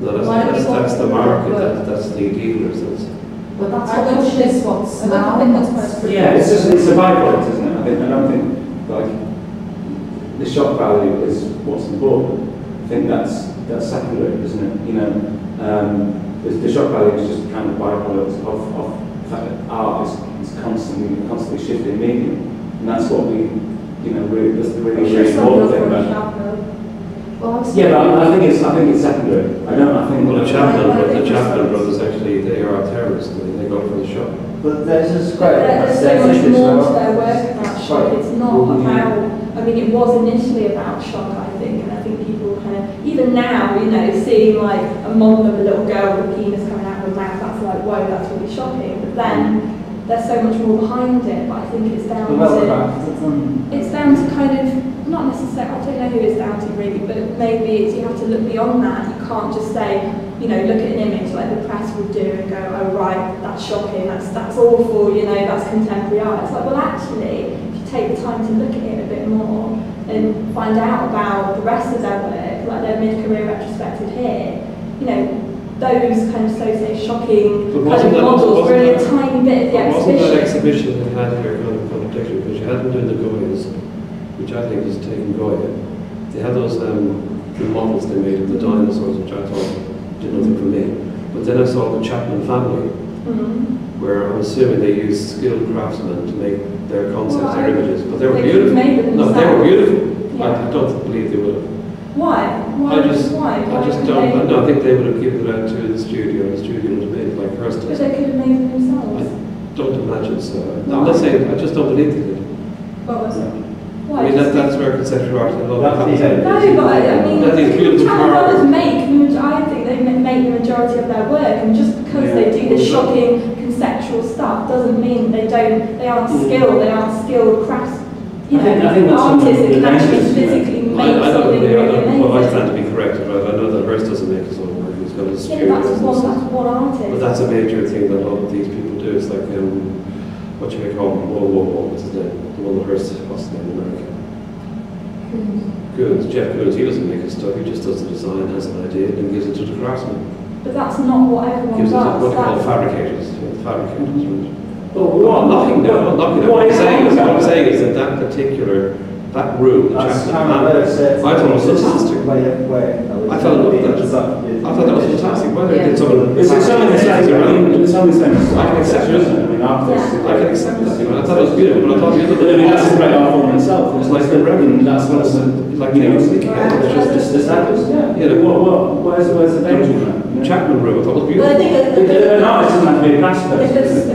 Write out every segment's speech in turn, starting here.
That's the market, that's the dealers. But that's what's now. Yeah, it's a byproduct, isn't it? I don't think like the shock value is what's important. I think that's secondary, isn't it? You know, the shock value is just kind of byproduct of the fact that art is constantly shifting medium, and that's what we, you know, that's the really important thing about. Yeah, but I think it's secondary. I think. Well, the Chaplin brothers actually, they are terrorists. They go for the shock. But there's so much more to their work about shock. It's not about. I mean, it was initially about shock, I think, and I think people kind of, even now, you know, seeing like a model of a little girl with a penis coming out of her mouth, that's like, whoa, that's really shocking. But then there's so much more behind it. But I think it's down to kind of. Not necessarily, I don't know who it's down to really, but maybe it's, you have to look beyond that. You can't just say, you know, look at an image like the press would do and go, oh right, that's shocking, that's awful, you know, that's contemporary art. It's like, well actually, if you take the time to look at it a bit more and find out about the rest of their work, like their mid-career retrospective here, you know, those kind of so-say shocking kind of models were only a tiny bit of the exhibition. Wasn't that exhibition that had here kind of contradiction, because you hadn't done the Goyas, which I think is taking Goya. They had those the models they made of the dinosaurs, which I thought did nothing for me. But then I saw the Chaplin family, where I'm assuming they used skilled craftsmen to make their concepts, their images. But they were beautiful. No, they were beautiful. Yeah. I don't believe they would have. Why? I just don't. No, I think they would have given it out to the studio, and the studio would have made it like Hearst. But they could have made it themselves. I don't imagine so. I'm not saying. I just don't believe they did. What was it? I mean, that's where conceptual art is a lot No, but I mean, I think they make the majority of their work, and just because they do the shocking conceptual stuff doesn't mean they aren't skilled crafts, you know, artists that can actually physically make something really amazing. Well, I stand to be corrected, right? I know that Hearst doesn't make his own work, he's got his that's one artist. But that's a major thing that a lot of these people do. It's like, what you may call what's his name? The one that Hearst, what's the name in America? Good. Jeff Koons, he doesn't make his stuff, he just does the design, has an idea, and gives it to the craftsman. But that's not what everyone gives does. It to what they call fabricators. Fabricators, right? Well, I'm knocking down. What I'm saying is that particular, that room, I thought it was fantastic. I thought that was fantastic. Whether it did some of the... It's only the same. I can accept it. I can accept that. I thought it was beautiful, but I thought the other... I mean, that's a great art form in itself. It's like the Reverend, that's what's like, you know, just established. Where's the danger in that? Chapman room, I thought was beautiful. Well, I think an artist doesn't have to be a plaster. If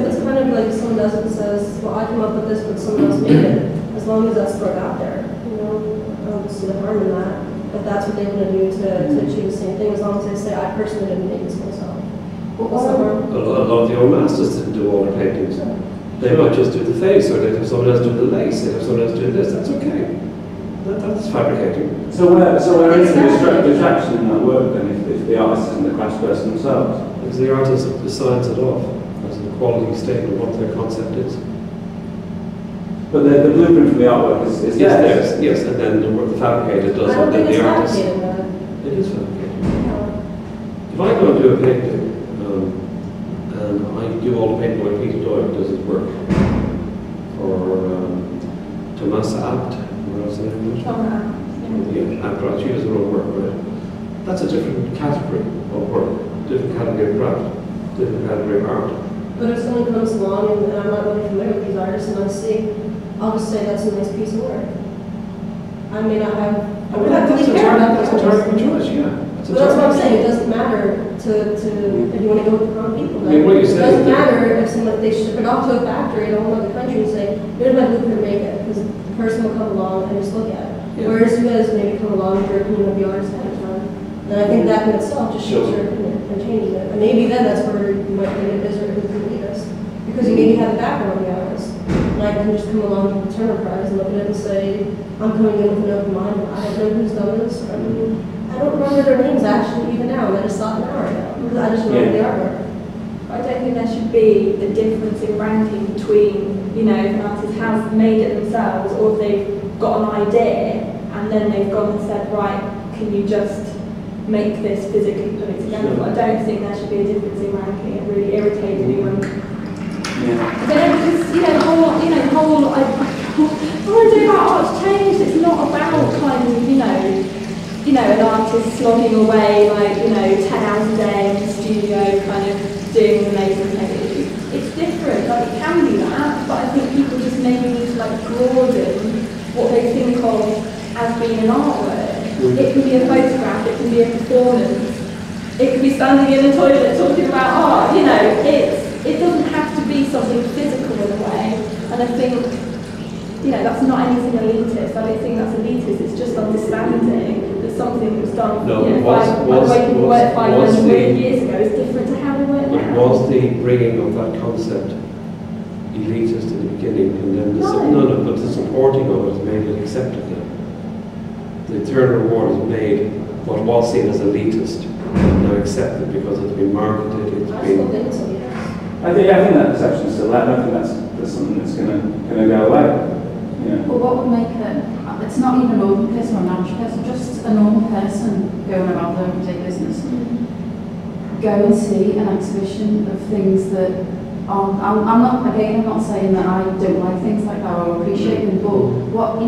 it's kind of like someone does it and says, well, I come up with this, but someone else made it, as long as that's put out there, you know, I don't see the harm in that. If that's what they want to do to achieve the same thing, as long as they say, I personally didn't make this myself. What's that harm? A lot of the old masters didn't do all their paintings. They might just do the face, or they'd have someone else do the lace, they'd have someone else do this. That's okay. That's fabricating. So where is the attraction in that work then, if the artist isn't the craftsperson themselves? Because the artist decides it off as a quality statement of what their concept is. But the blueprint for the artwork is yes, yes, and then the fabricator does it, then the artist. It is fabricated. If I go and do a painting, and I do all the painting like Peter Doyle does his work, or Thomas Abt, what else is it? Abt, she does her own work, right? That's a different category of work, different category of craft, different category of art. But if someone comes along and I'm not really familiar with these artists and I see, I'll just say that's a nice piece of work. I may not have. That's a target choice, yeah. But that's what I'm saying. It doesn't matter if you want to go with the wrong people. I mean, what you it doesn't matter if they ship it off to a factory in a whole other country and say, here's my blueprint, make it, because the person will come along and just look at it. Yeah. Whereas you guys maybe come along with your opinion of the artist ahead of time. And I think that in itself just shows your opinion and changes it. And maybe then that's where you might think it is or who can lead us. Because you maybe have the background of the artist. And I can just come along to the Turner Prize and look at it and say, I'm coming in with an open mind. I don't know who's done this. I don't remember their names actually even now, and I just saw it an hour ago. I just remember the artwork. I don't think there should be a difference in ranking between, you know, if an artist has made it themselves or if they've got an idea and then they've gone and said, right, can you just make this physically put it together. But I don't think there should be a difference in ranking. It really irritates me when. Yeah. I don't know, because the whole I want to do about art's changed. It's not about kind of an artist slogging away like 10 hours a day in the studio, kind of doing amazing things. It's different. Like it can be that, but I think people just maybe need to like broaden what they think of as being an artwork. It can be a photograph, it can be a performance, it can be standing in a toilet talking about art, it doesn't have to be something physical in a way. And I think, that's not anything elitist. I don't think that's elitist, it's just understanding that something was done 500 years ago is different to how we work now. Was the bringing of that concept elitist in the beginning, and then but the supporting of it made it accepted now. The Turner Award has made what was seen as elitist now accepted because it's been marketed, it's been... I think that perception is still there. I don't think that's something that's going to go away. Well, what would make it's not even an open person or an average person, just a normal person going about their everyday business. Go and see an exhibition of things that I'm not saying that I don't like things like that or appreciate them, but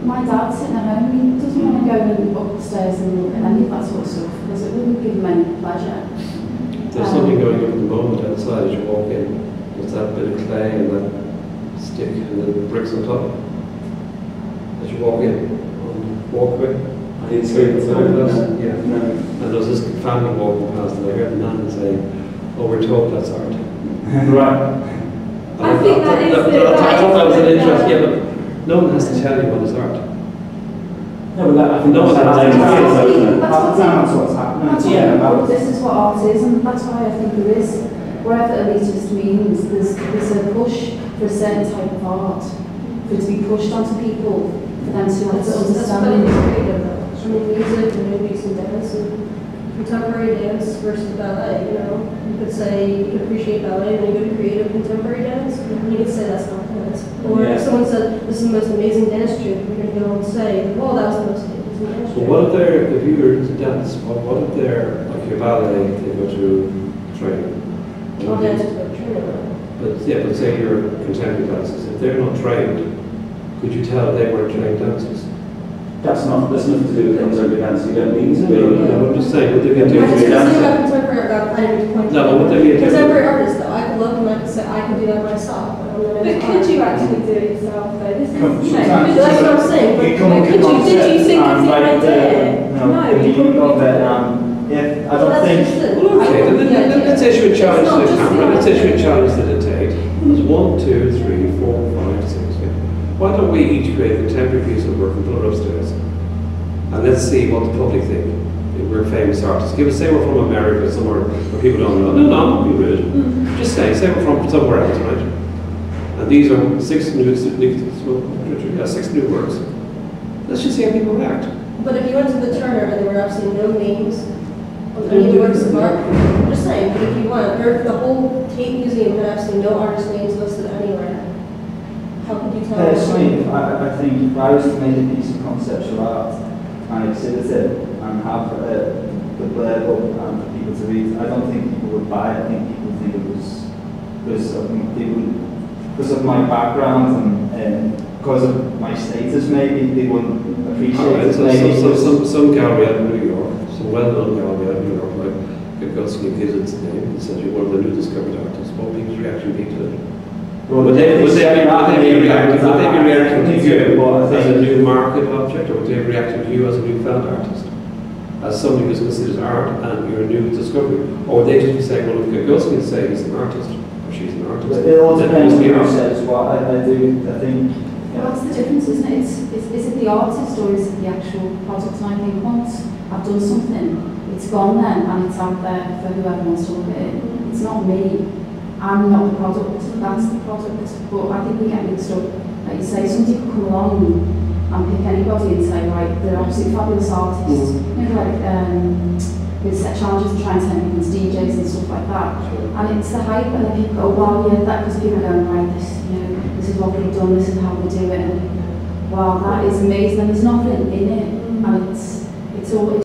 my dad's sitting at home, he doesn't want to go upstairs and look at any of that sort of stuff because it wouldn't give him any pleasure. There's something going on at the moment outside as you walk in. There's that bit of clay and that stick and the bricks on top. As you walk in on the walkway. I didn't see it. Yeah. No. And there was this family walking past and I heard the man say, "Oh, we're told that's art." Right. I think that is I thought that was an interest. Yeah, but no one has to tell you what is art. No, but I think no one that's what's happening. This is what art is, and that's why I think there is, wherever elitist means, there's a push for a certain type of art, for it to be pushed onto people, for them to understand it. Music and movies and dance and contemporary dance versus ballet, You could say you could appreciate ballet and you could create a contemporary dance, and you could say that's not dance. Or if someone said, this is the most amazing dance troupe, you're going to go and say, well, that was the most amazing dance troupe. Well, what if they're, if you were to dance, what if they're, like your ballet, they go to training? All dancers go to training. But say you're contemporary dancers, if they're not trained, could you tell they weren't trained dancers? That's nothing to do with contemporary dance. You don't need to be. I'm just saying, would they be a contemporary dancer? No, would they be a contemporary artist though? I could look and I could say I could do that myself. But could you actually do it yourself though? This is, that's what I'm saying. Did you think it's the idea? No, you couldn't. I don't think. Okay, let's issue a challenge to the camera. Let's issue a challenge to the Tate. There's 1, 2, 3, 4, 5, 6. Why don't we each create a contemporary piece of work and put it upstairs? And let's see what the public think. If we're famous artists. Say we're from America, somewhere where people don't know. No, I'm not being rude. Just say we're from somewhere else, right? And these are 6 new works. Let's just see how people react. But if you went to the Turner and there were absolutely no names of any works of art, I'm just saying, but if you want, or if the whole Tate Museum had absolutely no artist names listed anywhere, how could you tell? Personally, I think if I was to make a piece of conceptual art and exhibit it and have the blurb up and for people to read, I don't think people would buy it. I think people would think it was because of my background and because of my status, maybe they wouldn't appreciate it. Some gallery out of New York, some well-known gallery out of New York, like Gagosky gives its name, and says you're one of the new discovered artists. What would people's reaction be to it? Would they be reacting to you as a new market object, or would they be reacting to you as a newfound artist? As somebody who's considered art and you're a new discovery? Or would they just be saying, well, if Gagosky is saying he's an artist, or she's an artist? It all depends on who says what. I think. Well, that's the difference, isn't it? Is it the artist or is it the actual product? I think once I've done something, it's gone then and it's out there for whoever wants to look at it. It's not me. I'm not the product, that's the product. But I think we get mixed up. Like you say, somebody could come along and pick anybody and say, right, they're absolutely fabulous artists. Like with set challenges and trying to turn people into DJs and stuff like that. And it's the hype, and then people go, wow, yeah, that, because people are going, right, this is what they've done, this is how we do it. And wow, that is amazing. And there's nothing in it. And it's all.